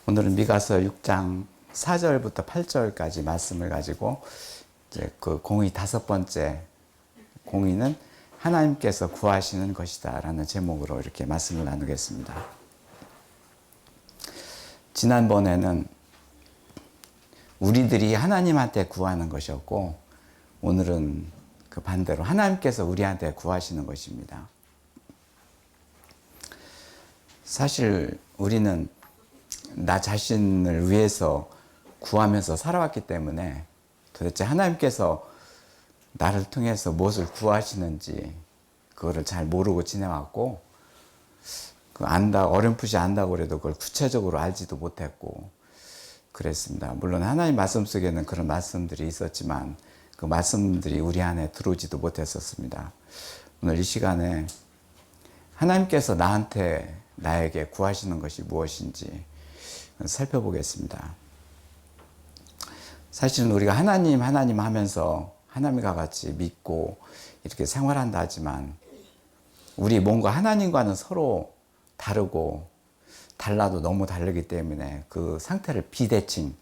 오늘은 미가서 6장 4절부터 8절까지 말씀을 가지고 이제 그 공의 다섯 번째 공의는 하나님께서 구하시는 것이다 라는 제목으로 이렇게 말씀을 나누겠습니다. 지난번에는 우리들이 하나님한테 구하는 것이었고, 오늘은 그 반대로 하나님께서 우리한테 구하시는 것입니다. 사실 우리는 나 자신을 위해서 구하면서 살아왔기 때문에 도대체 하나님께서 나를 통해서 무엇을 구하시는지 그거를 잘 모르고 지내왔고, 어렴풋이 안다고 해도 그걸 구체적으로 알지도 못했고 그랬습니다. 물론 하나님 말씀 속에는 그런 말씀들이 있었지만 그 말씀들이 우리 안에 들어오지도 못했었습니다. 오늘 이 시간에 하나님께서 나에게 구하시는 것이 무엇인지 살펴보겠습니다. 사실은 우리가 하나님 하면서 하나님과 같이 믿고 이렇게 생활한다 하지만 우리 몸과 하나님과는 서로 다르고 달라도 너무 다르기 때문에 그 상태를 비대칭,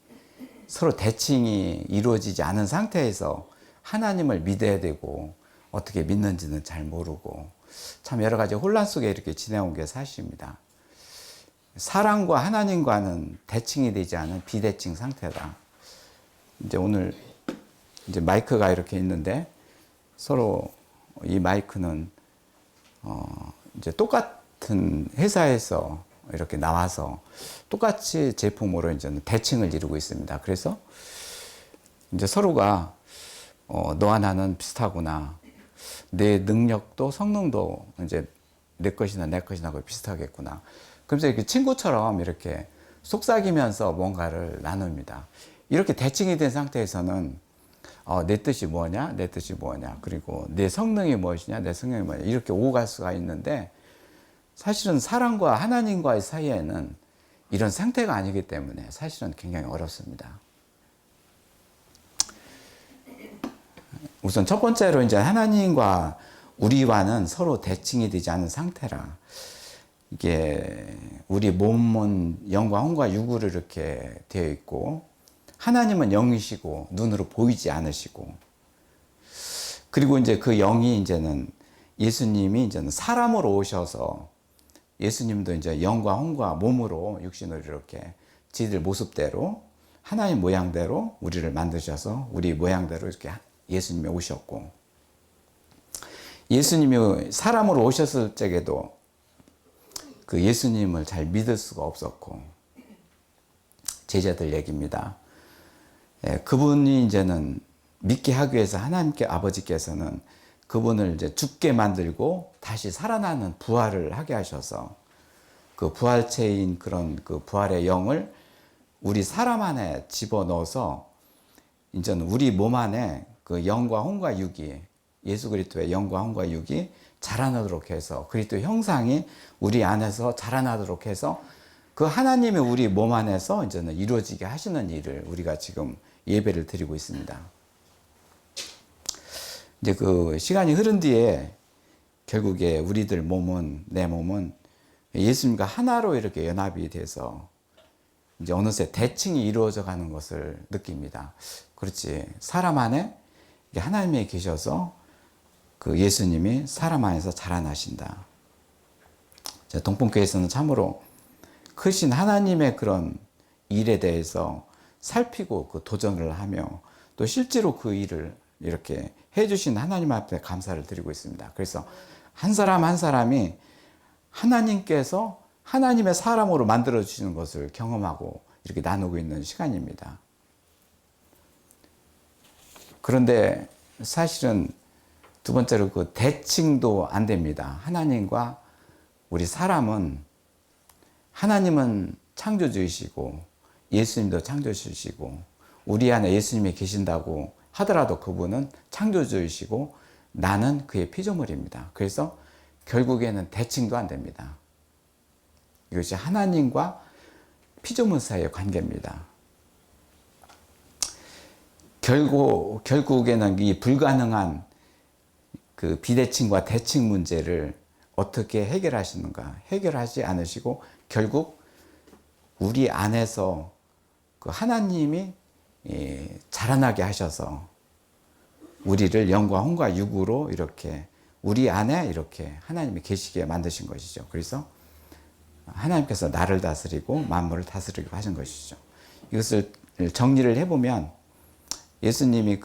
서로 대칭이 이루어지지 않은 상태에서 하나님을 믿어야 되고 어떻게 믿는지는 잘 모르고 참 여러 가지 혼란 속에 이렇게 지내온 게 사실입니다. 사랑과 하나님과는 대칭이 되지 않은 비대칭 상태다. 이제 오늘 이제 마이크가 이렇게 있는데 서로 이 마이크는 이제 똑같은 회사에서 이렇게 나와서 똑같이 제품으로 이제 대칭을 이루고 있습니다. 그래서 이제 서로가 너와 나는 비슷하구나. 내 능력도 성능도 이제 내 것이나 내 것이나 비슷하겠구나. 그래서 이렇게 친구처럼 이렇게 속삭이면서 뭔가를 나눕니다. 이렇게 대칭이 된 상태에서는 내 뜻이 뭐냐, 내 뜻이 뭐냐, 그리고 내 성능이 무엇이냐, 내 성능이 뭐냐, 이렇게 오고 갈 수가 있는데, 사실은 사람과 하나님과의 사이에는 이런 상태가 아니기 때문에 사실은 굉장히 어렵습니다. 우선 첫 번째로 이제 하나님과 우리와는 서로 대칭이 되지 않은 상태라. 이게 우리 몸은 영과 혼과 육으로 이렇게 되어 있고, 하나님은 영이시고 눈으로 보이지 않으시고, 그리고 이제 그 영이 이제는 예수님이 이제는 사람으로 오셔서 예수님도 이제 영과 혼과 몸으로 육신으로 이렇게 지들 모습대로 하나님 모양대로 우리를 만드셔서 우리 모양대로 이렇게 예수님이 오셨고, 예수님이 사람으로 오셨을 적에도 그 예수님을 잘 믿을 수가 없었고, 제자들 얘기입니다. 그분이 이제는 믿게 하기 위해서 하나님께 아버지께서는 그분을 이제 죽게 만들고 다시 살아나는 부활을 하게 하셔서 그 부활체인 그런 그 부활의 영을 우리 사람 안에 집어넣어서 이제는 우리 몸 안에 그 영과 혼과 육이, 예수 그리스도의 영과 혼과 육이 자라나도록 해서 그리스도 형상이 우리 안에서 자라나도록 해서 그 하나님이 우리 몸 안에서 이제는 이루어지게 하시는 일을 우리가 지금 예배를 드리고 있습니다. 이제 그 시간이 흐른 뒤에 결국에 우리들 몸은, 내 몸은 예수님과 하나로 이렇게 연합이 돼서 이제 어느새 대칭이 이루어져 가는 것을 느낍니다. 그렇지. 사람 안에 하나님이 계셔서 그 예수님이 사람 안에서 자라나신다. 동pon교회에서는 참으로 크신 하나님의 그런 일에 대해서 살피고 그 도전을 하며 또 실제로 그 일을 이렇게 해주신 하나님 앞에 감사를 드리고 있습니다. 그래서 한 사람 한 사람이 하나님께서 하나님의 사람으로 만들어주시는 것을 경험하고 이렇게 나누고 있는 시간입니다. 그런데 사실은 두 번째로 그 대칭도 안 됩니다. 하나님과 우리 사람은, 하나님은 창조주이시고 예수님도 창조주이시고 우리 안에 예수님이 계신다고 하더라도 그분은 창조주이시고 나는 그의 피조물입니다. 그래서 결국에는 대칭도 안 됩니다. 이것이 하나님과 피조물 사이의 관계입니다. 결국에는 이 불가능한 그 비대칭과 대칭 문제를 어떻게 해결하시는가? 해결하지 않으시고 결국 우리 안에서 그 하나님이 자라나게 하셔서 우리를 영과 혼과 육으로 이렇게 우리 안에 이렇게 하나님이 계시게 만드신 것이죠. 그래서 하나님께서 나를 다스리고 만물을 다스리고 하신 것이죠. 이것을 정리를 해보면 예수님이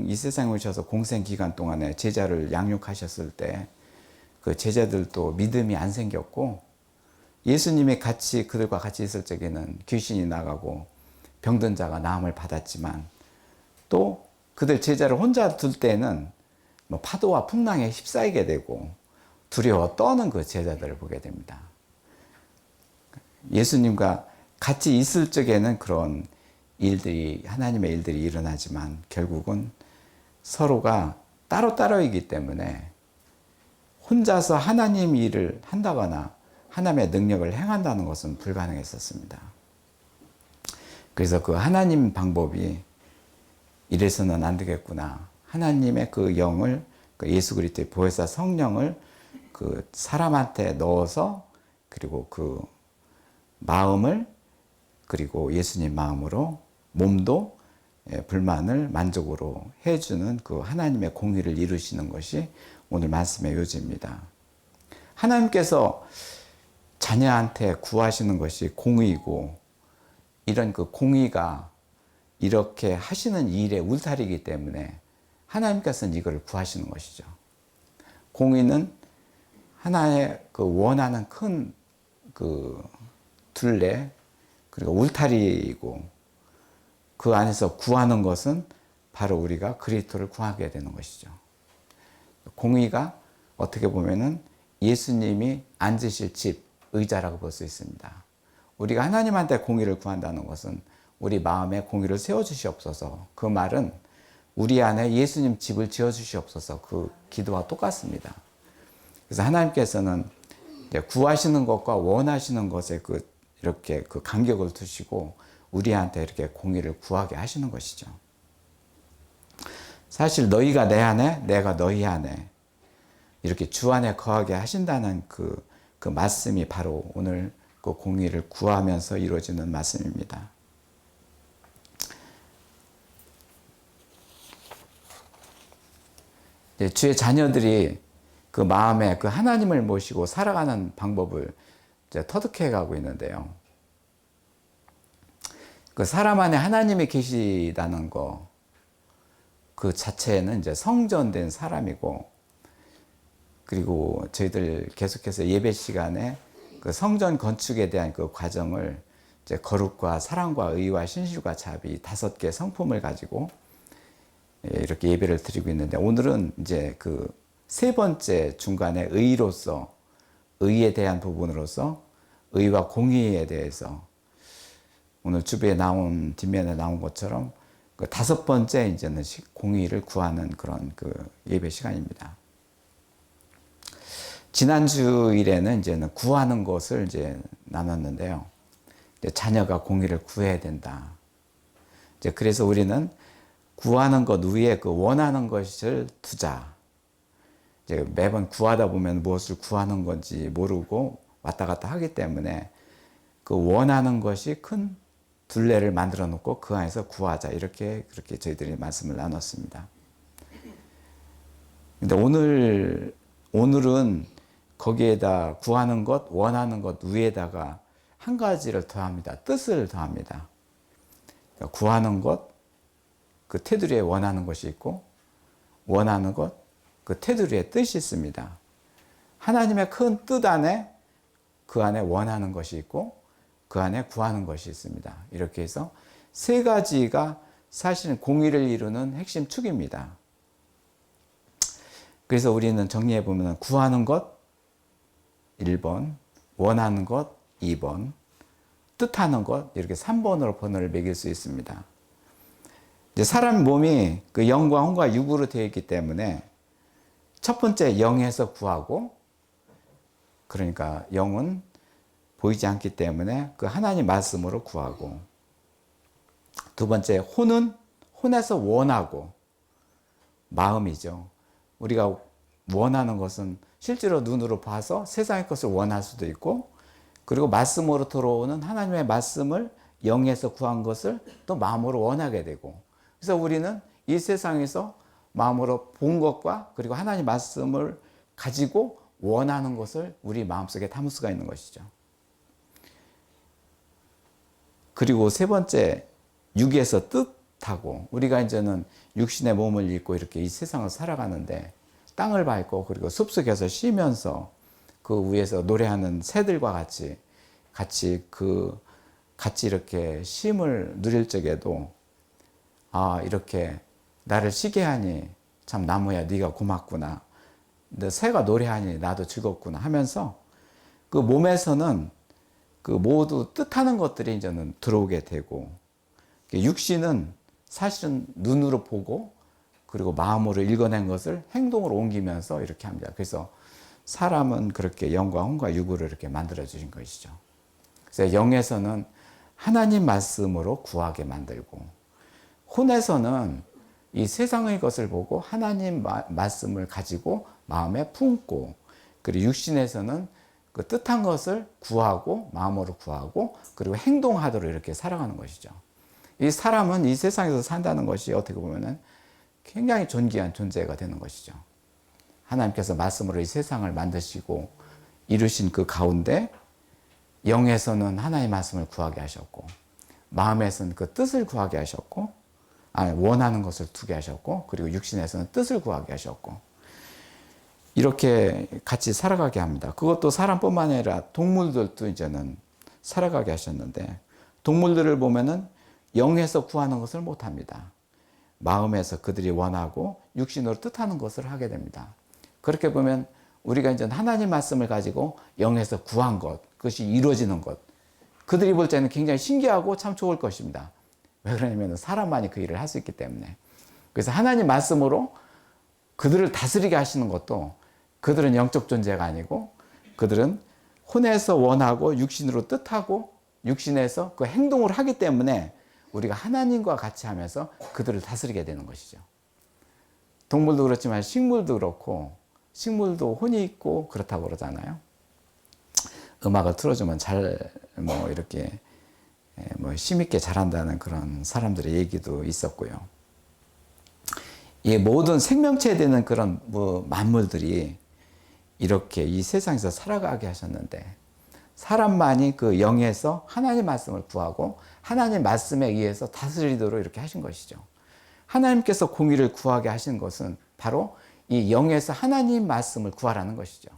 이 세상에 오셔서 공생 기간 동안에 제자를 양육하셨을 때 그 제자들도 믿음이 안 생겼고, 예수님이 그들과 같이 있을 적에는 귀신이 나가고 병든 자가 나음을 받았지만, 또 그들 제자를 혼자 둘 때는 파도와 풍랑에 휩싸이게 되고 두려워 떠는 그 제자들을 보게 됩니다. 예수님과 같이 있을 적에는 그런 일들이, 하나님의 일들이 일어나지만 결국은 서로가 따로따로이기 때문에 혼자서 하나님 일을 한다거나 하나님의 능력을 행한다는 것은 불가능했었습니다. 그래서 그 하나님 방법이 이래서는 안 되겠구나. 하나님의 그 영을, 그 예수 그리스도의 보혜사 성령을 그 사람한테 넣어서, 그리고 그 마음을, 그리고 예수님 마음으로 몸도 불만을 만족으로 해주는 그 하나님의 공의를 이루시는 것이 오늘 말씀의 요지입니다. 하나님께서 자녀한테 구하시는 것이 공의고, 이런 그 공의가 이렇게 하시는 일의 울타리이기 때문에 하나님께서는 이걸 구하시는 것이죠. 공의는 하나의 그 원하는 큰 그 둘레, 그리고 울타리이고, 그 안에서 구하는 것은 바로 우리가 그리스도를 구하게 되는 것이죠. 공의가 어떻게 보면은 예수님이 앉으실 집, 의자라고 볼 수 있습니다. 우리가 하나님한테 공의를 구한다는 것은 우리 마음에 공의를 세워주시옵소서. 그 말은 우리 안에 예수님 집을 지어주시옵소서. 그 기도와 똑같습니다. 그래서 하나님께서는 구하시는 것과 원하시는 것에 이렇게 그 간격을 두시고 우리한테 이렇게 공의를 구하게 하시는 것이죠. 사실 너희가 내 안에, 내가 너희 안에, 이렇게 주 안에 거하게 하신다는 그 말씀이 바로 오늘 그 공의를 구하면서 이루어지는 말씀입니다. 주의 자녀들이 그 마음에 그 하나님을 모시고 살아가는 방법을 이제 터득해 가고 있는데요. 그 사람 안에 하나님이 계시다는 거, 그 자체는 이제 성전된 사람이고, 그리고 저희들 계속해서 예배 시간에 그 성전 건축에 대한 그 과정을 이제 거룩과 사랑과 의와 신실과 자비 5개 성품을 가지고 이렇게 예배를 드리고 있는데, 오늘은 이제 그 3번째 중간에 의로서, 의에 대한 부분으로서 의와 공의에 대해서 오늘 주부에 나온, 뒷면에 나온 것처럼 그 5번째 이제는 공의를 구하는 그런 그 예배 시간입니다. 지난주일에는 이제는 구하는 것을 이제 나눴는데요. 이제 자녀가 공의를 구해야 된다. 이제 그래서 우리는 구하는 것 위에 그 원하는 것을 두자. 이제 매번 구하다 보면 무엇을 구하는 건지 모르고 왔다 갔다 하기 때문에 그 원하는 것이 큰 둘레를 만들어 놓고 그 안에서 구하자. 그렇게 저희들이 말씀을 나눴습니다. 근데 오늘은 거기에다 구하는 것, 원하는 것 위에다가 한 가지를 더합니다. 뜻을 더합니다. 그러니까 구하는 것, 그 테두리에 원하는 것이 있고, 원하는 것, 그 테두리에 뜻이 있습니다. 하나님의 큰 뜻 안에, 그 안에 원하는 것이 있고, 그 안에 구하는 것이 있습니다. 이렇게 해서 3가지가 사실은 공의를 이루는 핵심 축입니다. 그래서 우리는 정리해 보면 구하는 것 1번, 원하는 것 2번, 뜻하는 것 이렇게 3번으로 번호를 매길 수 있습니다. 이제 사람 몸이 그 영과 혼과 육으로 되어 있기 때문에 첫 번째 영에서 구하고, 그러니까 영은 보이지 않기 때문에 그 하나님 말씀으로 구하고, 두 번째 혼에서 원하고, 마음이죠. 우리가 원하는 것은 실제로 눈으로 봐서 세상의 것을 원할 수도 있고, 그리고 말씀으로 들어오는 하나님의 말씀을 영에서 구한 것을 또 마음으로 원하게 되고, 그래서 우리는 이 세상에서 마음으로 본 것과 그리고 하나님 말씀을 가지고 원하는 것을 우리 마음속에 담을 수가 있는 것이죠. 그리고 세 번째, 육에서 뜻하고, 우리가 이제는 육신의 몸을 입고 이렇게 이 세상을 살아가는데 땅을 밟고 그리고 숲속에서 쉬면서 그 위에서 노래하는 새들과 같이 이렇게 쉼을 누릴 적에도 이렇게 나를 쉬게 하니 참 나무야 네가 고맙구나, 근데 새가 노래하니 나도 즐겁구나 하면서 그 몸에서는 그 모두 뜻하는 것들이 이제는 들어오게 되고, 육신은 사실은 눈으로 보고 그리고 마음으로 읽어낸 것을 행동으로 옮기면서 이렇게 합니다. 그래서 사람은 그렇게 영과 혼과 육으로 이렇게 만들어 주신 것이죠. 그래서 영에서는 하나님 말씀으로 구하게 만들고, 혼에서는 이 세상의 것을 보고 하나님 말씀을 가지고 마음에 품고, 그리고 육신에서는 그 뜻한 것을 구하고 마음으로 구하고 그리고 행동하도록 이렇게 살아가는 것이죠. 이 사람은 이 세상에서 산다는 것이 어떻게 보면은 굉장히 존귀한 존재가 되는 것이죠. 하나님께서 말씀으로 이 세상을 만드시고 이루신 그 가운데 영에서는 하나님의 말씀을 구하게 하셨고, 마음에서는 그 뜻을 구하게 하셨고, 원하는 것을 두게 하셨고, 그리고 육신에서는 뜻을 구하게 하셨고, 이렇게 같이 살아가게 합니다. 그것도 사람뿐만 아니라 동물들도 이제는 살아가게 하셨는데, 동물들을 보면은 영에서 구하는 것을 못 합니다. 마음에서 그들이 원하고 육신으로 뜻하는 것을 하게 됩니다. 그렇게 보면 우리가 이제 하나님 말씀을 가지고 영에서 구한 것, 그것이 이루어지는 것, 그들이 볼 때는 굉장히 신기하고 참 좋을 것입니다. 왜 그러냐면 사람만이 그 일을 할 수 있기 때문에. 그래서 하나님 말씀으로 그들을 다스리게 하시는 것도, 그들은 영적 존재가 아니고 그들은 혼에서 원하고 육신으로 뜻하고 육신에서 그 행동을 하기 때문에 우리가 하나님과 같이 하면서 그들을 다스리게 되는 것이죠. 동물도 그렇지만 식물도 그렇고, 식물도 혼이 있고 그렇다고 그러잖아요. 음악을 틀어주면 이렇게 힘있게 자란다는 그런 사람들의 얘기도 있었고요. 이 모든 생명체에 되는 그런 만물들이 이렇게 이 세상에서 살아가게 하셨는데, 사람만이 그 영에서 하나님 말씀을 구하고 하나님 말씀에 의해서 다스리도록 이렇게 하신 것이죠. 하나님께서 공의를 구하게 하신 것은 바로 이 영에서 하나님 말씀을 구하라는 것이죠.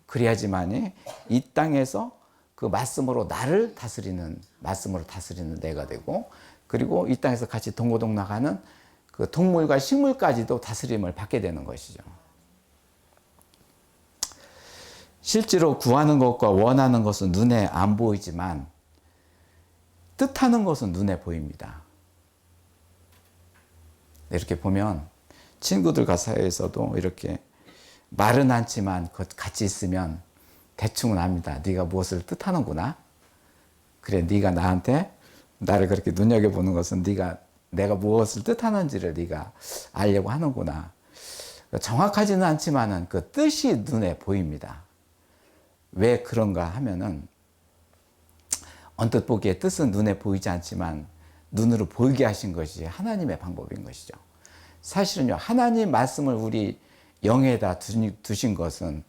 그래야지만이 이 땅에서 그 말씀으로 나를 다스리는, 말씀으로 다스리는 내가 되고, 그리고 이 땅에서 같이 동고동 나가는 그 동물과 식물까지도 다스림을 받게 되는 것이죠. 실제로 구하는 것과 원하는 것은 눈에 안 보이지만 뜻하는 것은 눈에 보입니다. 이렇게 보면 친구들과 사이에서도 이렇게 말은 않지만 같이 있으면 대충은 압니다. 네가 무엇을 뜻하는구나. 그래, 네가 나를 그렇게 눈여겨보는 것은 내가 무엇을 뜻하는지를 네가 알려고 하는구나. 정확하지는 않지만은 그 뜻이 눈에 보입니다. 왜 그런가 하면은, 언뜻 보기에 뜻은 눈에 보이지 않지만 눈으로 보이게 하신 것이 하나님의 방법인 것이죠. 사실은요, 하나님 말씀을 우리 영에다 두신 것은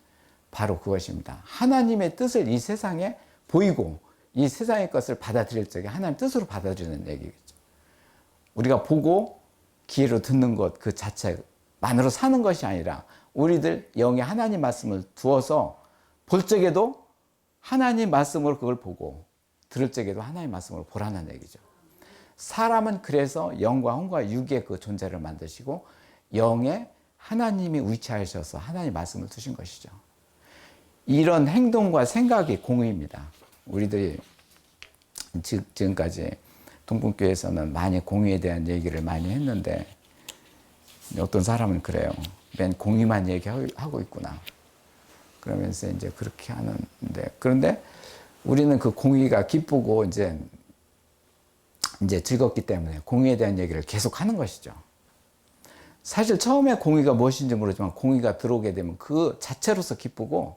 바로 그것입니다. 하나님의 뜻을 이 세상에 보이고 이 세상의 것을 받아들일 적에 하나님 뜻으로 받아들이는 얘기겠죠. 우리가 보고 귀로 듣는 것 그 자체만으로 사는 것이 아니라, 우리들 영에 하나님 말씀을 두어서 볼 적에도 하나님 말씀으로 그걸 보고, 들을 적에도 하나님 말씀으로 보라는 얘기죠. 사람은 그래서 영과 혼과 육의 그 존재를 만드시고 영에 하나님이 위치하셔서 하나님 말씀을 두신 것이죠. 이런 행동과 생각이 공의입니다. 우리들이 지금까지 동분교회에서는 많이 공의에 대한 얘기를 많이 했는데, 어떤 사람은 그래요. 맨 공의만 얘기하고 있구나. 그러면서 이제 그렇게 하는데, 그런데 우리는 그 공의가 기쁘고 이제 즐겁기 때문에 공의에 대한 얘기를 계속 하는 것이죠. 사실 처음에 공의가 무엇인지 모르지만 공의가 들어오게 되면 그 자체로서 기쁘고,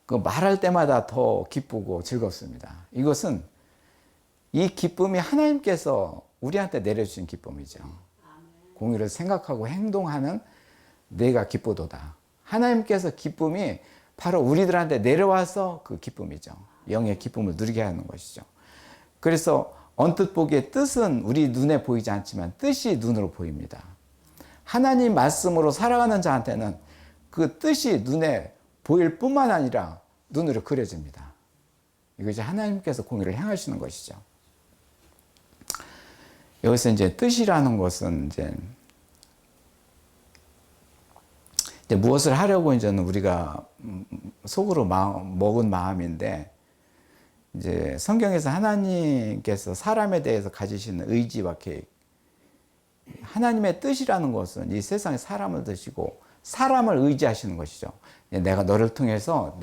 그 말할 때마다 더 기쁘고 즐겁습니다. 이것은 이 기쁨이 하나님께서 우리한테 내려주신 기쁨이죠. 공의를 생각하고 행동하는 내가 기쁘도다. 하나님께서 기쁨이 바로 우리들한테 내려와서 그 기쁨이죠. 영의 기쁨을 누리게 하는 것이죠. 그래서 언뜻 보기에 뜻은 우리 눈에 보이지 않지만 뜻이 눈으로 보입니다. 하나님 말씀으로 살아가는 자한테는 그 뜻이 눈에 보일 뿐만 아니라 눈으로 그려집니다. 이것이 하나님께서 공의를 행하시는 것이죠. 여기서 이제 뜻이라는 것은 이제 무엇을 하려고 이제는 우리가 속으로 먹은 마음인데, 이제 성경에서 하나님께서 사람에 대해서 가지시는 의지와 계획, 하나님의 뜻이라는 것은 이 세상에 사람을 드시고 사람을 의지하시는 것이죠. 내가 너를 통해서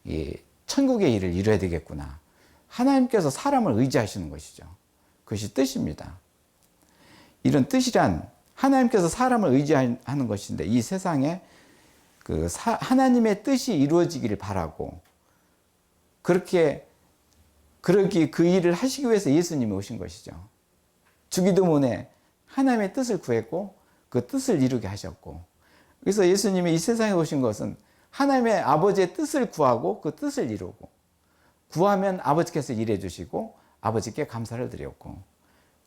이 천국의 일을 이루어야 되겠구나. 하나님께서 사람을 의지하시는 것이죠. 그것이 뜻입니다. 이런 뜻이란 하나님께서 사람을 의지하는 것인데, 이 세상에 하나님의 뜻이 이루어지기를 바라고, 그 일을 하시기 위해서 예수님이 오신 것이죠. 주기도문에 하나님의 뜻을 구했고 그 뜻을 이루게 하셨고, 그래서 예수님이 이 세상에 오신 것은 하나님의 아버지의 뜻을 구하고 그 뜻을 이루고, 구하면 아버지께서 일해 주시고 아버지께 감사를 드렸고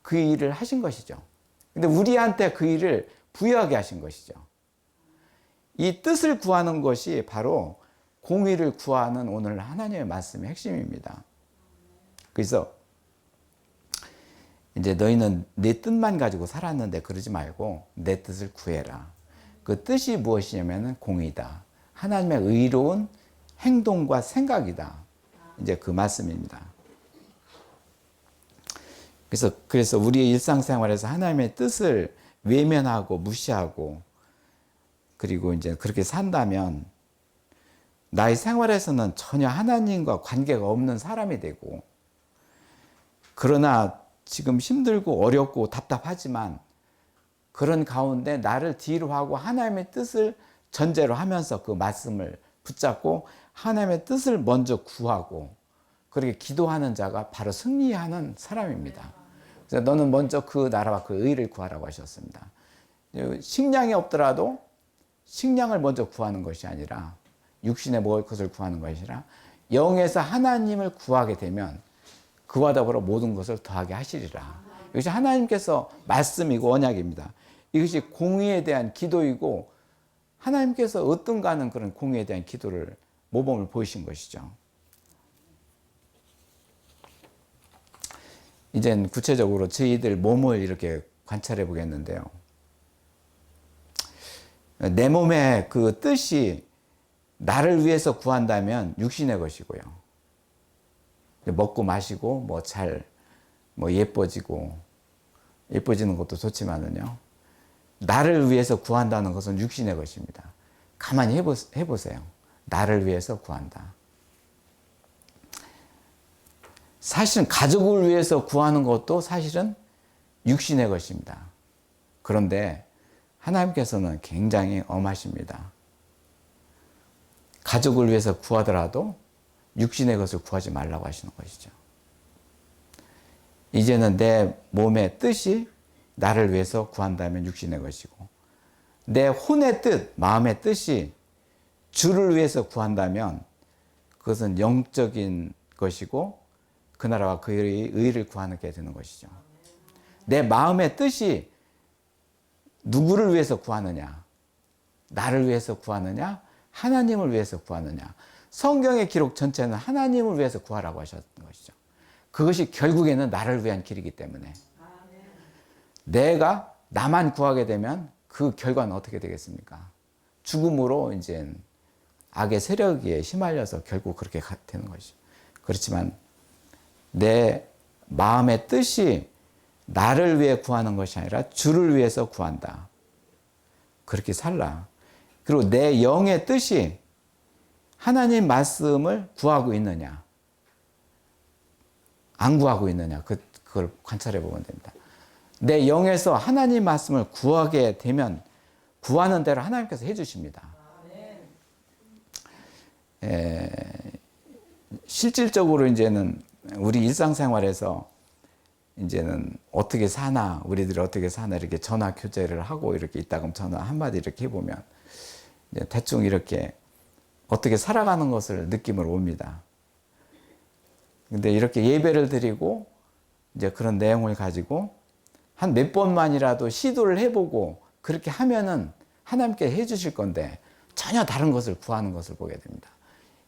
그 일을 하신 것이죠. 근데 우리한테 그 일을 부여하게 하신 것이죠. 이 뜻을 구하는 것이 바로 공의를 구하는 오늘 하나님의 말씀의 핵심입니다. 그래서 이제 너희는 내 뜻만 가지고 살았는데 그러지 말고 내 뜻을 구해라. 그 뜻이 무엇이냐면 공의다. 하나님의 의로운 행동과 생각이다. 이제 그 말씀입니다. 그래서 우리의 일상생활에서 하나님의 뜻을 외면하고 무시하고, 그리고 이제 그렇게 산다면 나의 생활에서는 전혀 하나님과 관계가 없는 사람이 되고, 그러나 지금 힘들고 어렵고 답답하지만 그런 가운데 나를 뒤로 하고 하나님의 뜻을 전제로 하면서 그 말씀을 붙잡고 하나님의 뜻을 먼저 구하고 그렇게 기도하는 자가 바로 승리하는 사람입니다. 그래서 너는 먼저 그 나라와 그 의를 구하라고 하셨습니다. 식량이 없더라도 식량을 먼저 구하는 것이 아니라, 육신에 먹을 것을 구하는 것이 아니라 영에서 하나님을 구하게 되면 그와 더불어 모든 것을 더하게 하시리라. 이것이 하나님께서 말씀이고 언약입니다. 이것이 공의에 대한 기도이고, 하나님께서 어떤가 하는 그런 공의에 대한 기도를 모범을 보이신 것이죠. 이젠 구체적으로 저희들 몸을 이렇게 관찰해 보겠는데요. 내 몸의 그 뜻이 나를 위해서 구한다면 육신의 것이고요. 먹고 마시고 예뻐지는 것도 좋지만은요, 나를 위해서 구한다는 것은 육신의 것입니다. 가만히 해보세요. 나를 위해서 구한다. 사실은 가족을 위해서 구하는 것도 사실은 육신의 것입니다. 그런데 하나님께서는 굉장히 엄하십니다. 가족을 위해서 구하더라도 육신의 것을 구하지 말라고 하시는 것이죠. 이제는 내 몸의 뜻이 나를 위해서 구한다면 육신의 것이고, 내 혼의 뜻, 마음의 뜻이 주를 위해서 구한다면 그것은 영적인 것이고 그 나라와 그 의를 구하는 게 되는 것이죠. 내 마음의 뜻이 누구를 위해서 구하느냐? 나를 위해서 구하느냐? 하나님을 위해서 구하느냐? 성경의 기록 전체는 하나님을 위해서 구하라고 하셨던 것이죠. 그것이 결국에는 나를 위한 길이기 때문에, 내가 나만 구하게 되면 그 결과는 어떻게 되겠습니까? 죽음으로 이제 악의 세력에 휘말려서 결국 그렇게 되는 것이죠. 그렇지만 내 마음의 뜻이 나를 위해 구하는 것이 아니라 주를 위해서 구한다. 그렇게 살라. 그리고 내 영의 뜻이 하나님 말씀을 구하고 있느냐, 안 구하고 있느냐, 그걸 관찰해 보면 됩니다. 내 영에서 하나님 말씀을 구하게 되면 구하는 대로 하나님께서 해주십니다. 에, 실질적으로 이제는 우리 일상생활에서 이제는 어떻게 사나, 우리들이 어떻게 사나 이렇게 전화 교제를 하고 이렇게 있다 그러면 전화 한마디 이렇게 해보면 이제 대충 이렇게 어떻게 살아가는 것을 느낌을 옵니다. 근데 이렇게 예배를 드리고 이제 그런 내용을 가지고 한 몇 번만이라도 시도를 해보고 그렇게 하면은 하나님께 해주실 건데 전혀 다른 것을 구하는 것을 보게 됩니다.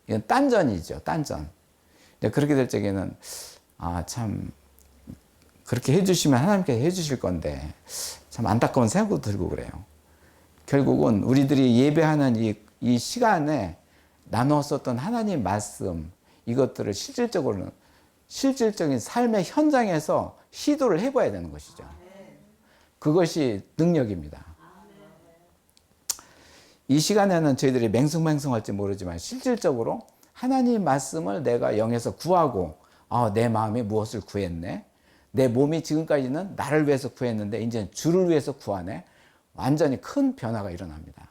이건 딴전이죠, 딴전. 그렇게 될 적에는 참 그렇게 해주시면 하나님께 해주실 건데 참 안타까운 생각도 들고 그래요. 결국은 우리들이 예배하는 이 시간에 나눴었던 하나님 말씀 이것들을 실질적인 삶의 현장에서 시도를 해봐야 되는 것이죠. 그것이 능력입니다. 이 시간에는 저희들이 맹숭맹숭할지 모르지만 실질적으로 하나님 말씀을 내가 영에서 구하고 내 마음이 무엇을 구했네. 내 몸이 지금까지는 나를 위해서 구했는데 이제 주를 위해서 구하네. 완전히 큰 변화가 일어납니다.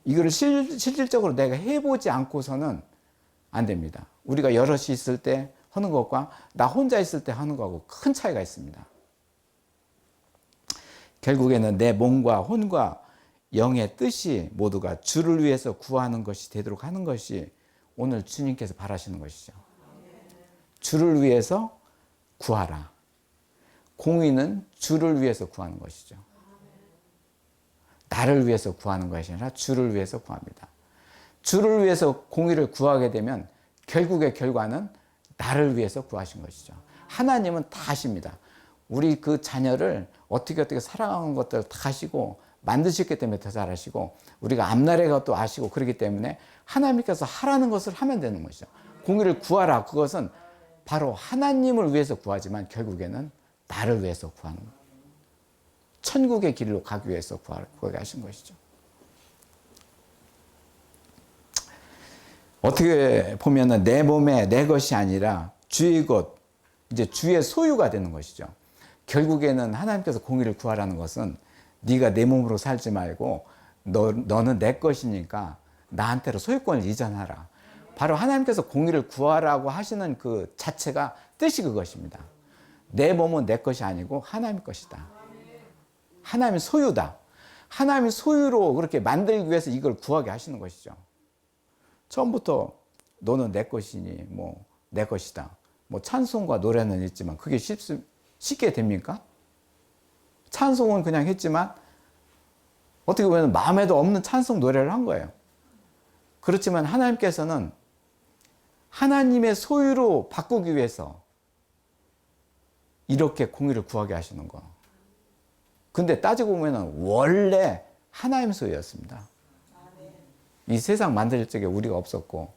이거를 실질적으로 내가 해보지 않고서는 안 됩니다. 우리가 여럿이 있을 때 하는 것과 나 혼자 있을 때 하는 것하고 큰 차이가 있습니다. 결국에는 내 몸과 혼과 영의 뜻이 모두가 주를 위해서 구하는 것이 되도록 하는 것이 오늘 주님께서 바라시는 것이죠. 주를 위해서 구하라. 공의는 주를 위해서 구하는 것이죠. 나를 위해서 구하는 것이 아니라 주를 위해서 구합니다. 주를 위해서 공의를 구하게 되면 결국의 결과는 나를 위해서 구하신 것이죠. 하나님은 다 아십니다. 우리 그 자녀를 어떻게 살아가는 것들을 다 아시고 만드셨기 때문에 더 잘 아시고 우리가 앞날에가 또 아시고 그렇기 때문에 하나님께서 하라는 것을 하면 되는 것이죠. 공의를 구하라. 그것은 바로 하나님을 위해서 구하지만 결국에는 나를 위해서 구하는 거예요. 천국의 길로 가기 위해서 구하게 하신 것이죠. 어떻게 보면은 내 몸에 내 것이 아니라 주의 것, 이제 주의 소유가 되는 것이죠. 결국에는 하나님께서 공의를 구하라는 것은 네가 내 몸으로 살지 말고 너는 내 것이니까 나한테로 소유권을 이전하라. 바로 하나님께서 공의를 구하라고 하시는 그 자체가 뜻이 그것입니다. 내 몸은 내 것이 아니고 하나님의 것이다. 하나님의 소유다. 하나님의 소유로 그렇게 만들기 위해서 이걸 구하게 하시는 것이죠. 처음부터 너는 내 것이니 뭐 내 것이다. 뭐 찬송과 노래는 있지만 그게 쉽게 됩니까? 찬송은 그냥 했지만 어떻게 보면 마음에도 없는 찬송 노래를 한 거예요. 그렇지만 하나님께서는 하나님의 소유로 바꾸기 위해서 이렇게 공의를 구하게 하시는 거. 근데 따지고 보면 원래 하나님 소유였습니다. 이 세상 만들 적에 우리가 없었고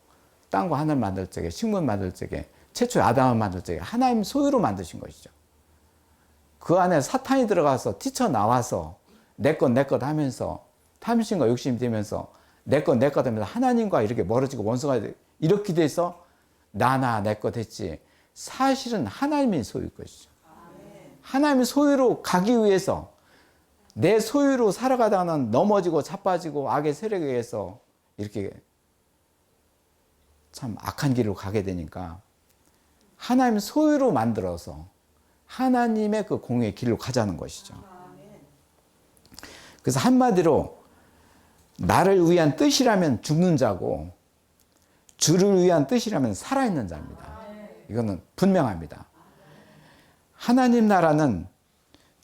땅과 하늘 만들 적에 식물 만들 적에 최초의 아담을 만들 적에 하나님 소유로 만드신 것이죠. 그 안에 사탄이 들어가서 뛰쳐나와서 내 것 하면서 탐심과 욕심이 되면서 내 것 하면서 하나님과 이렇게 멀어지고 원수가 이렇게 돼서 나나 내 것 했지 사실은 하나님의 소유일 것이죠. 하나님의 소유로 가기 위해서 내 소유로 살아가다가는 넘어지고 자빠지고 악의 세력에 의해서 이렇게 참 악한 길로 가게 되니까 하나님 소유로 만들어서 하나님의 그 공의의 길로 가자는 것이죠. 그래서 한마디로 나를 위한 뜻이라면 죽는 자고 주를 위한 뜻이라면 살아있는 자입니다. 이거는 분명합니다. 하나님 나라는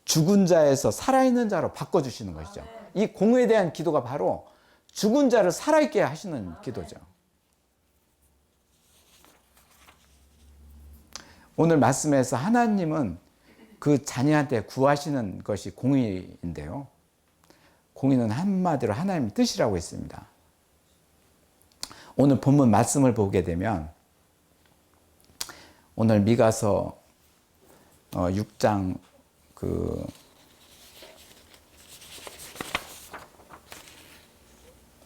죽은 자에서 살아있는 자로 바꿔주시는 것이죠. 이 공의에 대한 기도가 바로 죽은 자를 살아있게 하시는 기도죠. 오늘 말씀에서 하나님은 그 자녀한테 구하시는 것이 공의인데요. 공의는 한마디로 하나님의 뜻이라고 했습니다. 오늘 본문 말씀을 보게 되면 오늘 미가서 6장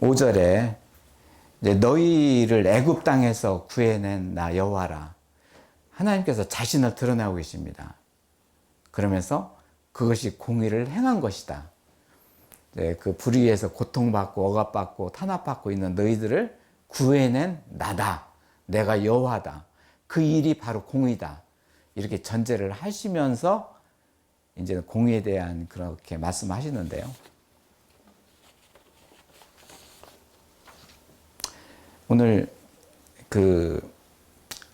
5절에 너희를 애굽 땅에서 구해낸 나 여호와라. 하나님께서 자신을 드러내고 계십니다. 그러면서 그것이 공의를 행한 것이다. 그 불의에서 고통받고 억압받고 탄압받고 있는 너희들을 구해낸 나다. 내가 여호와다. 그 일이 바로 공의다. 이렇게 전제를 하시면서 이제 공의에 대한 그렇게 말씀하시는데요. 오늘 그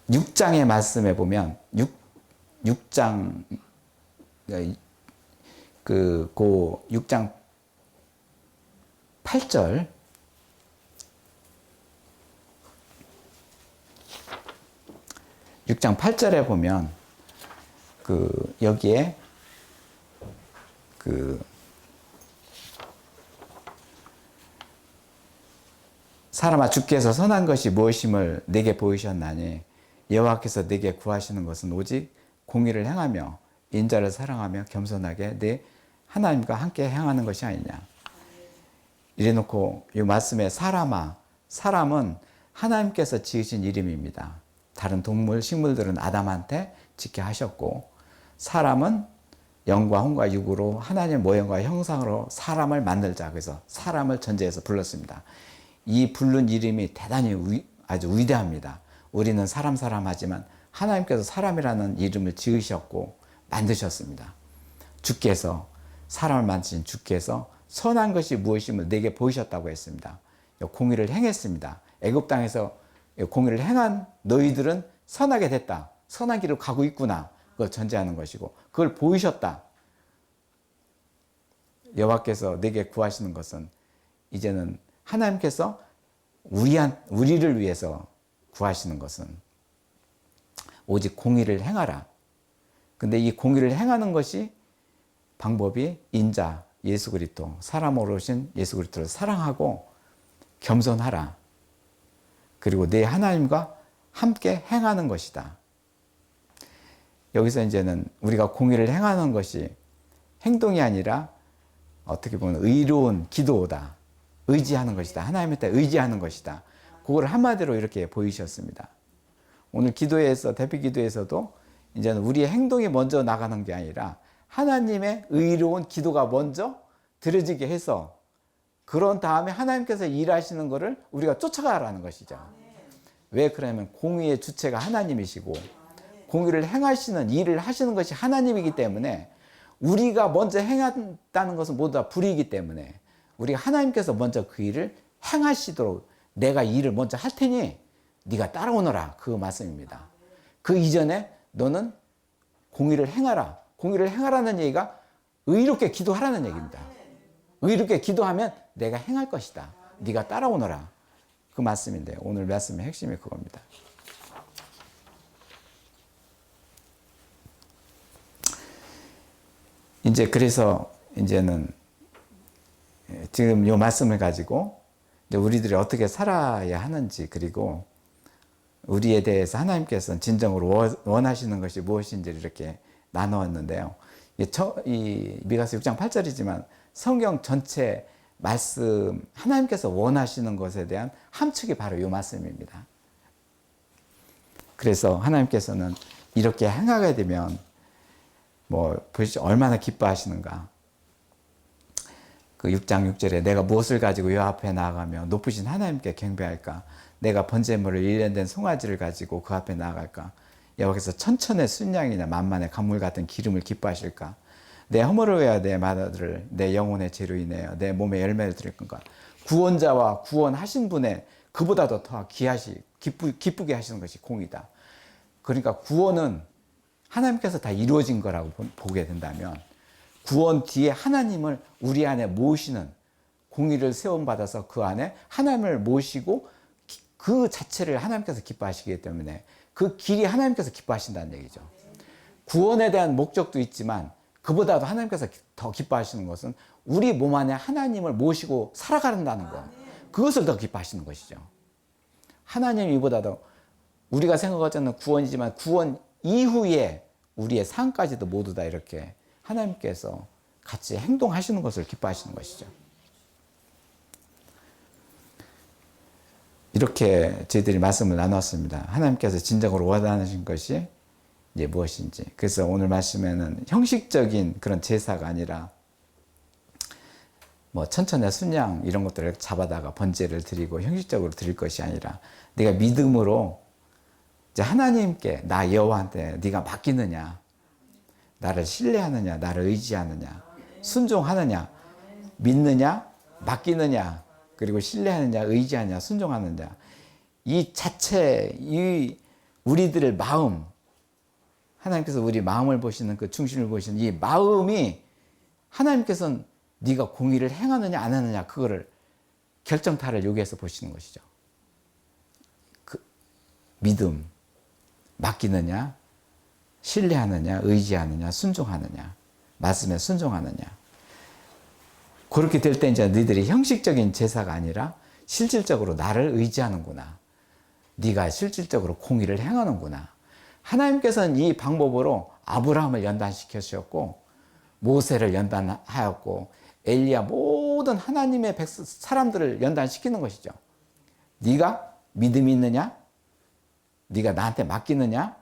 6장의 말씀에 보면 6장 6장 8절 (6장 8절에) 보면 여기에 사람아 주께서 선한 것이 무엇임을 내게 보이셨나니 여호와께서 내게 구하시는 것은 오직 공의를 행하며 인자를 사랑하며 겸손하게 내 하나님과 함께 행하는 것이 아니냐. 이래놓고 이 말씀에 사람아, 사람은 하나님께서 지으신 이름입니다. 다른 동물, 식물들은 아담한테 짓게 하셨고, 사람은 영과 혼과 육으로 하나님의 모형과 형상으로 사람을 만들자. 그래서 사람을 전제해서 불렀습니다. 이 부른 이름이 대단히 아주 위대합니다. 우리는 사람 하지만 하나님께서 사람이라는 이름을 지으셨고 만드셨습니다. 주께서, 사람을 만드신 주께서 선한 것이 무엇임을 내게 보이셨다고 했습니다. 공의를 행했습니다. 애굽 땅에서 공의를 행한 너희들은 선하게 됐다. 선한 길을 가고 있구나. 그걸 전제하는 것이고, 그걸 보이셨다. 여호와께서 내게 구하시는 것은 이제는 하나님께서 우리를 위해서 구하시는 것은 오직 공의를 행하라. 근데 이 공의를 행하는 것이 방법이 인자 예수 그리스도, 사람으로 오신 예수 그리스도를 사랑하고 겸손하라. 그리고 내 하나님과 함께 행하는 것이다. 여기서 이제는 우리가 공의를 행하는 것이 행동이 아니라 어떻게 보면 의로운 기도다. 의지하는 것이다. 하나님한테 의지하는 것이다. 그걸 한마디로 이렇게 보이셨습니다. 오늘 기도에서, 대피 기도에서도 이제는 우리의 행동이 먼저 나가는 게 아니라 하나님의 의로운 기도가 먼저 드려지게 해서, 그런 다음에 하나님께서 일하시는 것을 우리가 쫓아가라는 것이죠. 왜 그러냐면 공의의 주체가 하나님이시고 공의를 행하시는 일을 하시는 것이 하나님이기 때문에, 우리가 먼저 행한다는 것은 모두 다 불이기 때문에 우리가 하나님께서 먼저 그 일을 행하시도록 내가 이 일을 먼저 할 테니 네가 따라오너라, 그 말씀입니다. 그 이전에 너는 공의를 행하라. 공의를 행하라는 얘기가 의롭게 기도하라는 얘기입니다. 의롭게 기도하면 내가 행할 것이다. 네가 따라오너라. 그 말씀인데 오늘 말씀의 핵심이 그겁니다. 이제 그래서 이제는 지금 이 말씀을 가지고 이제 우리들이 어떻게 살아야 하는지, 그리고 우리에 대해서 하나님께서는 진정으로 원하시는 것이 무엇인지를 이렇게 나누었는데요. 이 미가서 6장 8절이지만 성경 전체 말씀, 하나님께서 원하시는 것에 대한 함축이 바로 이 말씀입니다. 그래서 하나님께서는 이렇게 행하게 되면 보시죠. 얼마나 기뻐하시는가. 그 6장 6절에 내가 무엇을 가지고 여 앞에 나아가며 높으신 하나님께 경배할까? 내가 번제물을 일련된 송아지를 가지고 그 앞에 나아갈까? 여호와께서 천천의 순양이나 만만의 간물 같은 기름을 기뻐하실까? 내 허물을 위하여 내 마다들을 내 영혼의 죄로 인하여 내 몸에 열매를 드릴 건가? 구원자와 구원하신 분의 그보다도 더 기쁘게 하시는 것이 공이다. 그러니까 구원은 하나님께서 다 이루어진 거라고 보게 된다면, 구원 뒤에 하나님을 우리 안에 모시는, 공의를 세움받아서 그 안에 하나님을 모시고 그 자체를 하나님께서 기뻐하시기 때문에 그 길이 하나님께서 기뻐하신다는 얘기죠. 구원에 대한 목적도 있지만 그보다도 하나님께서 더 기뻐하시는 것은 우리 몸 안에 하나님을 모시고 살아간다는 것, 그것을 더 기뻐하시는 것이죠. 하나님 이보다도 우리가 생각하자는 구원이지만 구원 이후에 우리의 삶까지도 모두 다 이렇게 하나님께서 같이 행동하시는 것을 기뻐하시는 것이죠. 이렇게 저희들이 말씀을 나눴습니다. 하나님께서 진정으로 원하시는 것이 이제 무엇인지. 그래서 오늘 말씀에는 형식적인 그런 제사가 아니라 뭐 천천의 순양 이런 것들을 잡아다가 번제를 드리고 형식적으로 드릴 것이 아니라 네가 믿음으로 이제 하나님께 나 여호와한테 네가 맡기느냐, 나를 신뢰하느냐, 나를 의지하느냐, 순종하느냐, 믿느냐, 맡기느냐, 그리고 신뢰하느냐, 의지하느냐, 순종하느냐, 이 자체 이 우리들의 마음, 하나님께서 우리 마음을 보시는 그 중심을 보시는 이 마음이 하나님께서는 네가 공의를 행하느냐 안 하느냐 그거를 결정타를 여기에서 보시는 것이죠. 그 믿음, 맡기느냐, 신뢰하느냐, 의지하느냐, 순종하느냐, 말씀에 순종하느냐. 그렇게 될 때 이제 너희들이 형식적인 제사가 아니라 실질적으로 나를 의지하는구나. 네가 실질적으로 공의를 행하는구나. 하나님께서는 이 방법으로 아브라함을 연단시키셨고 모세를 연단하였고 엘리야 모든 하나님의 사람들을 연단시키는 것이죠. 네가 믿음이 있느냐? 네가 나한테 맡기느냐?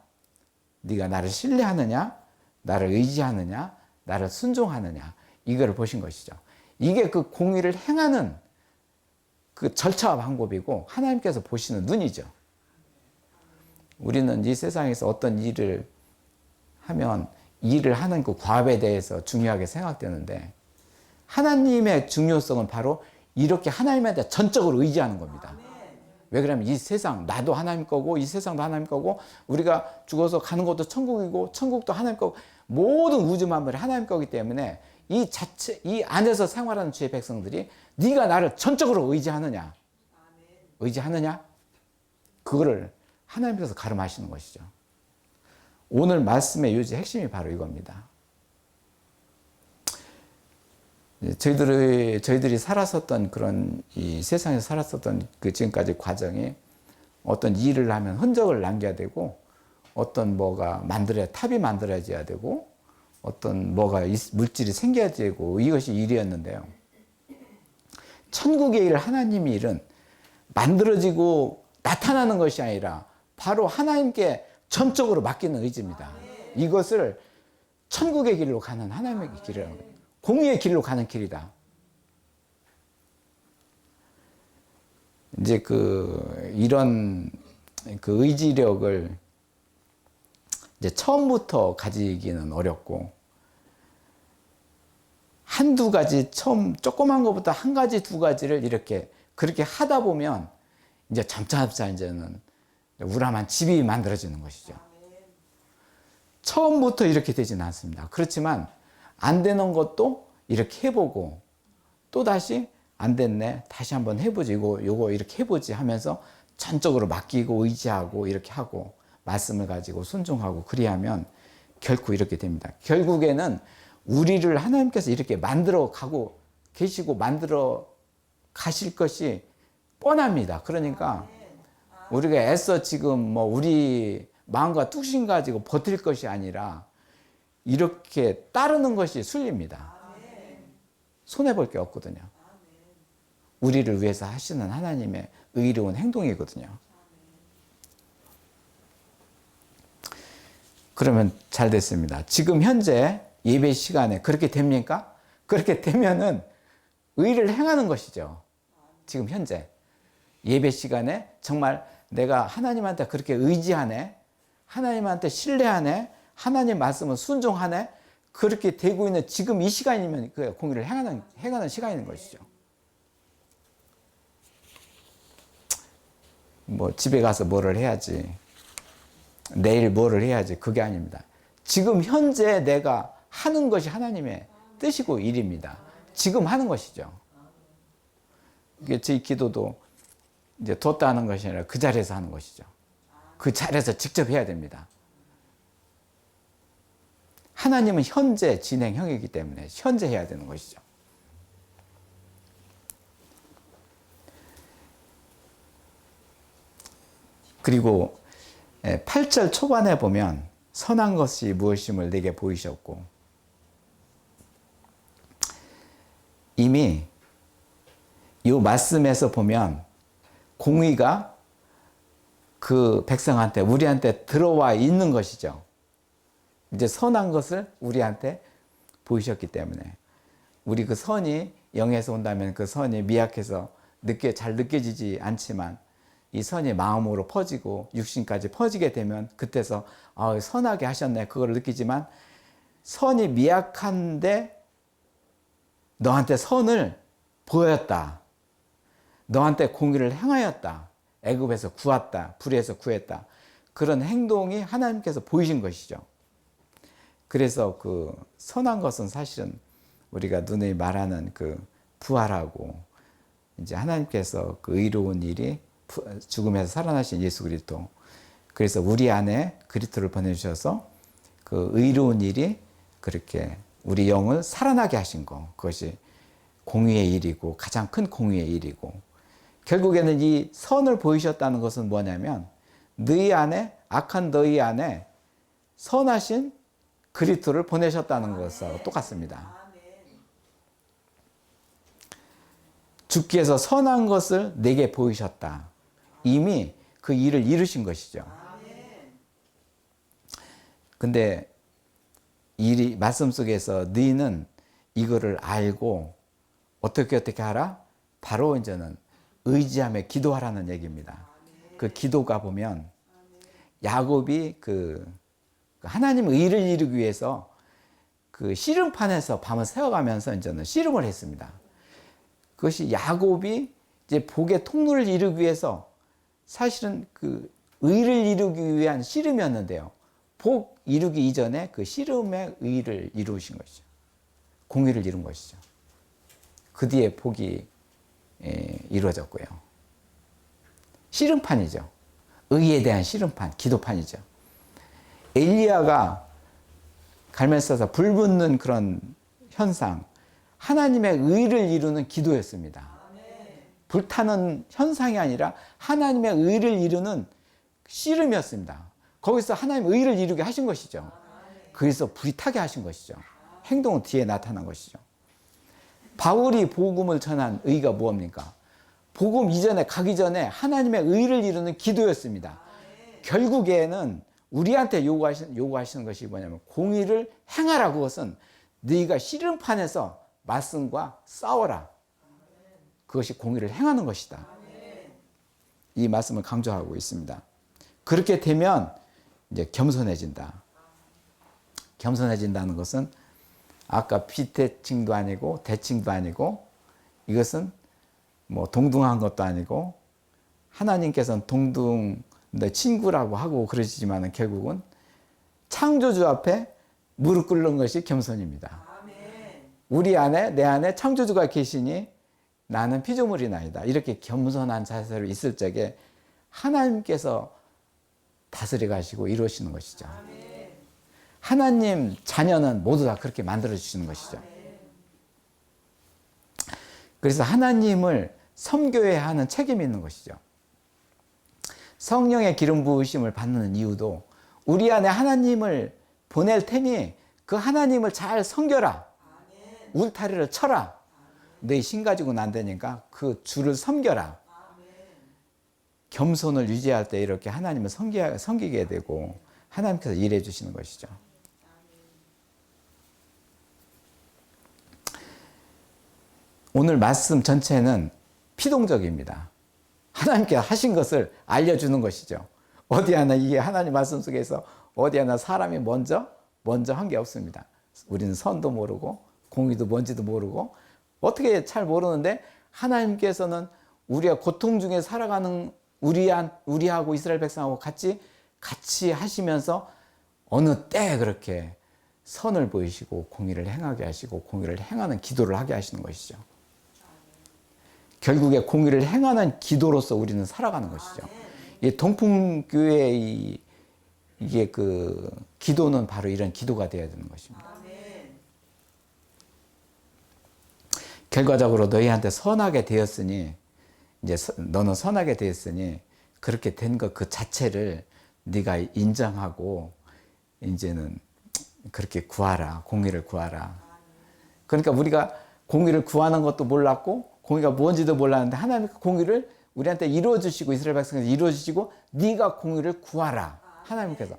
네가 나를 신뢰하느냐? 나를 의지하느냐? 나를 순종하느냐? 이거를 보신 것이죠. 이게 그 공의를 행하는 그 절차와 방법이고 하나님께서 보시는 눈이죠. 우리는 이 세상에서 어떤 일을 하면 일을 하는 그 과업에 대해서 중요하게 생각되는데 하나님의 중요성은 바로 이렇게 하나님한테 전적으로 의지하는 겁니다. 왜 그러냐면 이 세상 나도 하나님 거고 이 세상도 하나님 거고 우리가 죽어서 가는 것도 천국이고 천국도 하나님 거고 모든 우주 만물이 하나님 거기 때문에 이 자체 이 안에서 생활하는 주의 백성들이 네가 나를 전적으로 의지하느냐 의지하느냐 그거를 하나님께서 가름하시는 것이죠. 오늘 말씀의 요지 핵심이 바로 이겁니다. 저희들이 살았었던 그런 이 세상에서 살았었던 그 지금까지 과정이 어떤 일을 하면 흔적을 남겨야 되고 어떤 뭐가 탑이 만들어져야 되고 어떤 뭐가 물질이 생겨야 되고 이것이 일이었는데요. 천국의 일, 하나님의 일은 만들어지고 나타나는 것이 아니라 바로 하나님께 전적으로 맡기는 의지입니다. 이것을 천국의 길로 가는 하나님의 길이라는 거예요. 공의의 길로 가는 길이다. 이제 이런 의지력을 이제 처음부터 가지기는 어렵고 한두 가지 처음 조그만 것부터 한 가지 두 가지를 이렇게 그렇게 하다 보면 이제 점차 이제는 우람한 집이 만들어지는 것이죠. 처음부터 이렇게 되지는 않습니다. 그렇지만 안 되는 것도 이렇게 해보고 또 다시 안 됐네 다시 한번 해보지 요거 이렇게 해보지 하면서 전적으로 맡기고 의지하고 이렇게 하고 말씀을 가지고 순종하고 그리하면 결코 이렇게 됩니다. 결국에는 우리를 하나님께서 이렇게 만들어 가고 계시고 만들어 가실 것이 뻔합니다. 그러니까 우리가 애써 지금 뭐 우리 마음과 뚝심 가지고 버틸 것이 아니라 이렇게 따르는 것이 순리입니다. 손해볼 게 없거든요. 우리를 위해서 하시는 하나님의 의로운 행동이거든요. 그러면 잘 됐습니다. 지금 현재 예배 시간에 그렇게 됩니까? 그렇게 되면은 의를 행하는 것이죠. 지금 현재 예배 시간에 정말 내가 하나님한테 그렇게 의지하네, 하나님한테 신뢰하네, 하나님 말씀을 순종하네, 그렇게 되고 있는 지금 이 시간이면 그 공의를 행하는 시간인 것이죠. 뭐 집에 가서 뭐를 해야지, 내일 뭐를 해야지, 그게 아닙니다. 지금 현재 내가 하는 것이 하나님의 뜻이고 일입니다. 지금 하는 것이죠. 이게 제 기도도 이제 뒀다 하는 것이 아니라 그 자리에서 하는 것이죠. 그 자리에서 직접 해야 됩니다. 하나님은 현재 진행형이기 때문에 현재 해야 되는 것이죠. 그리고 8절 초반에 보면 선한 것이 무엇임을 내게 보이셨고, 이미 이 말씀에서 보면 공의가 그 백성한테 우리한테 들어와 있는 것이죠. 이제 선한 것을 우리한테 보이셨기 때문에 우리 그 선이 영에서 온다면 그 선이 미약해서 잘 느껴지지 않지만 이 선이 마음으로 퍼지고 육신까지 퍼지게 되면 그때서 선하게 하셨네 그걸 느끼지만 선이 미약한데 너한테 선을 보였다. 너한테 공의를 행하였다. 애굽에서 구했다. 불에서 구했다. 그런 행동이 하나님께서 보이신 것이죠. 그래서 그 선한 것은 사실은 우리가 누누이 말하는 그 부활하고 이제 하나님께서 그 의로운 일이 죽음에서 살아나신 예수 그리스도. 그래서 우리 안에 그리스도를 보내주셔서 그 의로운 일이 그렇게 우리 영을 살아나게 하신 거. 그것이 공의의 일이고 가장 큰 공의의 일이고 결국에는 이 선을 보이셨다는 것은 뭐냐면 너희 안에 악한 너희 안에 선하신 그리스도를 보내셨다는 것하고 똑같습니다. 주께서 선한 것을 내게 보이셨다. 이미 그 일을 이루신 것이죠. 근데 이 말씀 속에서 너희는 이거를 알고 어떻게 하라? 바로 이제는 의지하며 기도하라는 얘기입니다. 그 기도가 보면 야곱이 그 하나님의 의를 이루기 위해서 그 씨름판에서 밤을 새워가면서 이제는 씨름을 했습니다. 그것이 야곱이 이제 복의 통로를 이루기 위해서 사실은 그 의를 이루기 위한 씨름이었는데요. 복 이루기 이전에 그 씨름의 의를 이루신 것이죠. 공의를 이룬 것이죠. 그 뒤에 복이 이루어졌고요. 씨름판이죠. 의에 대한 씨름판, 기도판이죠. 엘리야가 갈멜사서 불 붙는 그런 현상, 하나님의 의를 이루는 기도였습니다. 불타는 현상이 아니라 하나님의 의를 이루는 씨름이었습니다. 거기서 하나님의 의를 이루게 하신 것이죠. 거기서 불이 타게 하신 것이죠. 행동은 뒤에 나타난 것이죠. 바울이 복음을 전한 의가 무엇입니까? 복음 이전에 가기 전에 하나님의 의를 이루는 기도였습니다. 결국에는 우리한테 요구하시는 것이 뭐냐면 공의를 행하라. 그것은 네가 씨름판에서 말씀과 싸워라. 그것이 공의를 행하는 것이다. 이 말씀을 강조하고 있습니다. 그렇게 되면 이제 겸손해진다. 겸손해진다는 것은 아까 비대칭도 아니고 대칭도 아니고 이것은 뭐 동등한 것도 아니고 하나님께서는 친구라고 하고 그러시지만 결국은 창조주 앞에 무릎 꿇는 것이 겸손입니다. 우리 안에 내 안에 창조주가 계시니 나는 피조물이나이다. 이렇게 겸손한 자세로 있을 적에 하나님께서 다스려 가시고 이루시는 것이죠. 하나님 자녀는 모두 다 그렇게 만들어 주시는 것이죠. 그래서 하나님을 섬겨야 하는 책임이 있는 것이죠. 성령의 기름 부으심을 받는 이유도 우리 안에 하나님을 보낼 테니 그 하나님을 잘 섬겨라. 울타리를 쳐라. 내 힘 가지고는 안 되니까 그 주를 섬겨라. 겸손을 유지할 때 이렇게 하나님을 섬기게 되고 하나님께서 일해 주시는 것이죠. 오늘 말씀 전체는 피동적입니다. 하나님께 하신 것을 알려주는 것이죠. 어디 하나 이게 하나님 말씀 속에서 어디 하나 사람이 먼저 한 게 없습니다. 우리는 선도 모르고 공의도 뭔지도 모르고 어떻게 잘 모르는데 하나님께서는 우리가 고통 중에 살아가는 우리하고 이스라엘 백성하고 같이 하시면서 어느 때 그렇게 선을 보이시고 공의를 행하게 하시고 공의를 행하는 기도를 하게 하시는 것이죠. 결국에 공의를 행하는 기도로서 우리는 살아가는 것이죠. 이 동풍교회의 이게 그 기도는 바로 이런 기도가 되어야 되는 것입니다. 결과적으로 너희한테 선하게 되었으니 이제 너는 선하게 되었으니 그렇게 된 것 그 자체를 네가 인정하고 이제는 그렇게 구하라. 공의를 구하라. 그러니까 우리가 공의를 구하는 것도 몰랐고 공의가 뭔지도 몰랐는데 하나님 공의를 우리한테 이루어 주시고 이스라엘 백성에서 이루어 주시고 네가 공의를 구하라. 하나님께서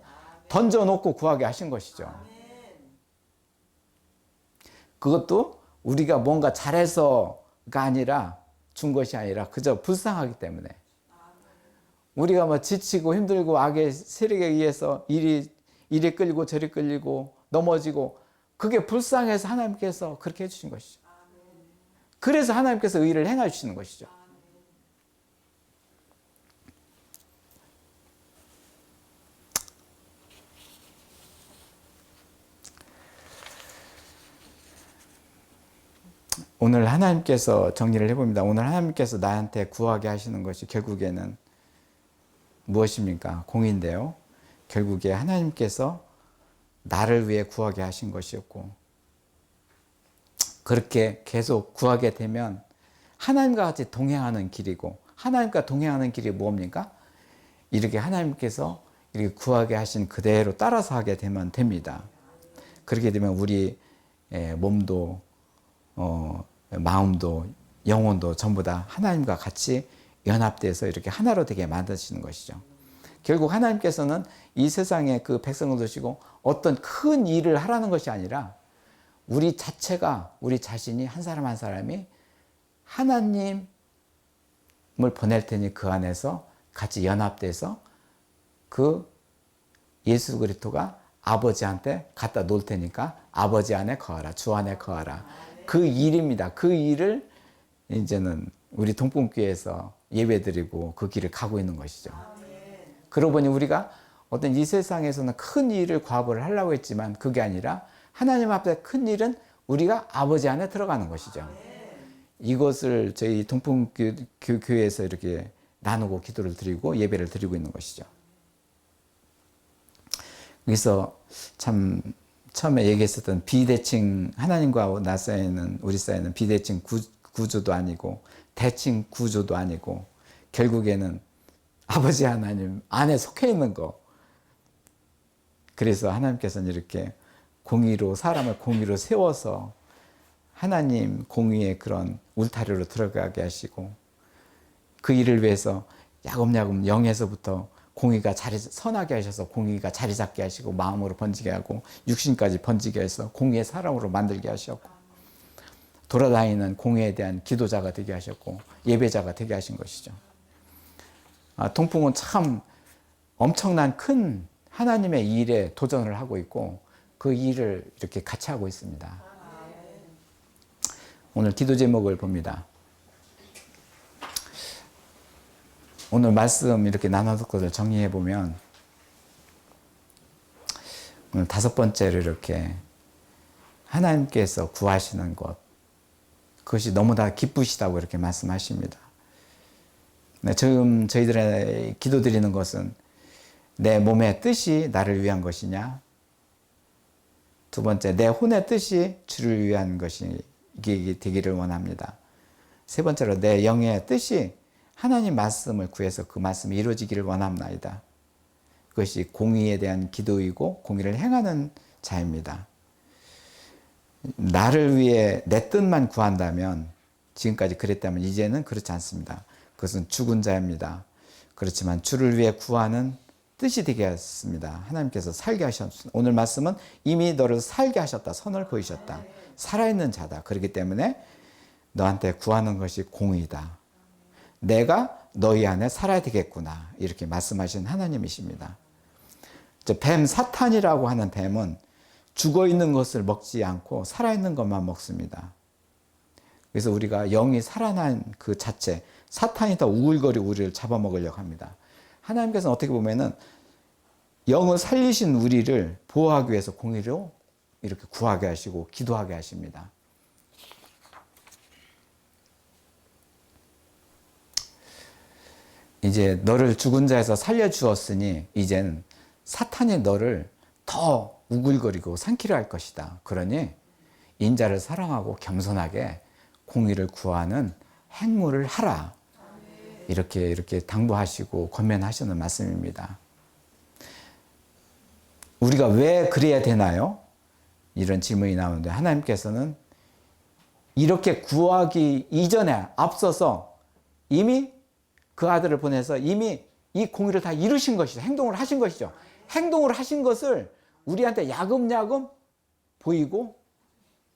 던져놓고 구하게 하신 것이죠. 그것도 우리가 뭔가 잘해서가 아니라 준 것이 아니라 그저 불쌍하기 때문에 우리가 뭐 지치고 힘들고 악의 세력에 의해서 이리 끌리고 저리 끌리고 넘어지고 그게 불쌍해서 하나님께서 그렇게 해주신 것이죠. 그래서 하나님께서 의를 행해 주시는 것이죠. 오늘 하나님께서 정리를 해봅니다. 오늘 하나님께서 나한테 구하게 하시는 것이 결국에는 무엇입니까? 공인데요. 결국에 하나님께서 나를 위해 구하게 하신 것이었고 그렇게 계속 구하게 되면 하나님과 같이 동행하는 길이고 하나님과 동행하는 길이 뭡니까? 이렇게 하나님께서 이렇게 구하게 하신 그대로 따라서 하게 되면 됩니다. 그렇게 되면 우리 몸도 마음도 영혼도 전부 다 하나님과 같이 연합돼서 이렇게 하나로 되게 만드시는 것이죠. 결국 하나님께서는 이 세상에 그 백성을 두시고 어떤 큰 일을 하라는 것이 아니라 우리 자체가 우리 자신이 한 사람 한 사람이 하나님을 보낼 테니 그 안에서 같이 연합돼서 그 예수 그리스도가 아버지한테 갖다 놓을 테니까 아버지 안에 거하라 주 안에 거하라 그 일입니다. 그 일을 이제는 우리 동풍교회에서 예배드리고 그 길을 가고 있는 것이죠. 그러고 보니 우리가 어떤 이 세상에서는 큰 일을 과업을 하려고 했지만 그게 아니라 하나님 앞에 큰 일은 우리가 아버지 안에 들어가는 것이죠. 이것을 저희 동풍교회에서 이렇게 나누고 기도를 드리고 예배를 드리고 있는 것이죠. 그래서 참 처음에 얘기했었던 비대칭 하나님과 나 사이에는 우리 사이에는 비대칭 구조도 아니고 대칭 구조도 아니고 결국에는 아버지 하나님 안에 속해 있는 거. 그래서 하나님께서는 이렇게 공의로 사람을 공의로 세워서 하나님 공의의 그런 울타리로 들어가게 하시고 그 일을 위해서 야금야금 영에서부터 공의가 선하게 하셔서 공의가 자리 잡게 하시고 마음으로 번지게 하고 육신까지 번지게 해서 공의의 사람으로 만들게 하셨고 돌아다니는 공의에 대한 기도자가 되게 하셨고 예배자가 되게 하신 것이죠. 동풍은 참 엄청난 큰 하나님의 일에 도전을 하고 있고 그 일을 이렇게 같이 하고 있습니다. 오늘 기도 제목을 봅니다. 오늘 말씀 이렇게 나눠서 것을 정리해 보면 오늘 5번째로 이렇게 하나님께서 구하시는 것 그것이 너무나 기쁘시다고 이렇게 말씀하십니다. 지금 저희들의 기도드리는 것은 내 몸의 뜻이 나를 위한 것이냐 2번째 내 혼의 뜻이 주를 위한 것이 되기를 원합니다. 3번째로 내 영의 뜻이 하나님 말씀을 구해서 그 말씀이 이루어지기를 원합니다. 그것이 공의에 대한 기도이고 공의를 행하는 자입니다. 나를 위해 내 뜻만 구한다면 지금까지 그랬다면 이제는 그렇지 않습니다. 그것은 죽은 자입니다. 그렇지만 주를 위해 구하는 뜻이 되게 하셨습니다. 하나님께서 살게 하셨습니다. 오늘 말씀은 이미 너를 살게 하셨다. 선을 보이셨다. 살아있는 자다. 그렇기 때문에 너한테 구하는 것이 공의다. 내가 너희 안에 살아야 되겠구나. 이렇게 말씀하신 하나님이십니다. 뱀 사탄이라고 하는 뱀은 죽어있는 것을 먹지 않고 살아있는 것만 먹습니다. 그래서 우리가 영이 살아난 그 자체 사탄이 더 우글거리 우리를 잡아먹으려고 합니다. 하나님께서는 어떻게 보면은 영을 살리신 우리를 보호하기 위해서 공의로 이렇게 구하게 하시고 기도하게 하십니다. 이제 너를 죽은 자에서 살려주었으니 이제는 사탄이 너를 더 우글거리고 삼키려 할 것이다. 그러니 인자를 사랑하고 겸손하게 공의를 구하는 행무를 하라. 이렇게 당부하시고 권면하시는 말씀입니다. 우리가 왜 그래야 되나요? 이런 질문이 나오는데 하나님께서는 이렇게 구하기 이전에 앞서서 이미 그 아들을 보내서 이미 이 공의를 다 이루신 것이죠. 행동을 하신 것이죠. 행동을 하신 것을 우리한테 야금야금 보이고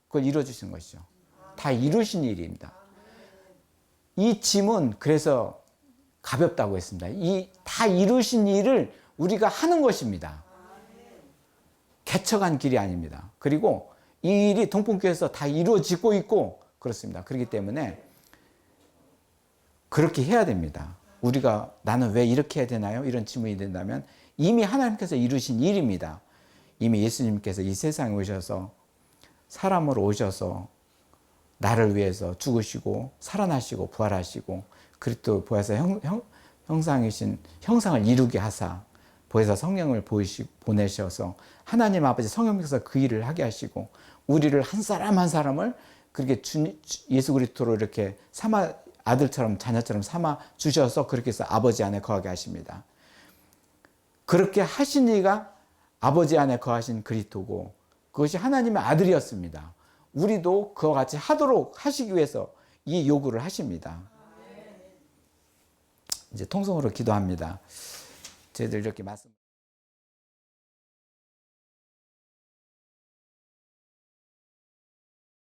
그걸 이루어주신 것이죠. 다 이루신 일입니다. 이 짐은 그래서 가볍다고 했습니다. 이 다 이루신 일을 우리가 하는 것입니다. 개척한 길이 아닙니다. 그리고 이 일이 동풍교회에서 다 이루어지고 있고 그렇습니다. 그렇기 때문에 그렇게 해야 됩니다. 우리가 나는 왜 이렇게 해야 되나요? 이런 질문이 된다면 이미 하나님께서 이루신 일입니다. 이미 예수님께서 이 세상에 오셔서 사람으로 오셔서 나를 위해서 죽으시고 살아나시고 부활하시고 그리스도 보혜사 형상이신 형상을 이루게 하사 보혜사 성령을 보내셔서 하나님 아버지 성령께서 그 일을 하게 하시고 우리를 한 사람 한 사람을 그렇게 예수 그리스도로 이렇게 삼아 아들처럼 자녀처럼 삼아 주셔서 그렇게 해서 아버지 안에 거하게 하십니다. 그렇게 하신 이가 아버지 안에 거하신 그리스도고 그것이 하나님의 아들이었습니다. 우리도 그와 같이 하도록 하시기 위해서 이 요구를 하십니다. 이제 통성으로 기도합니다. 저희들 이렇게 말씀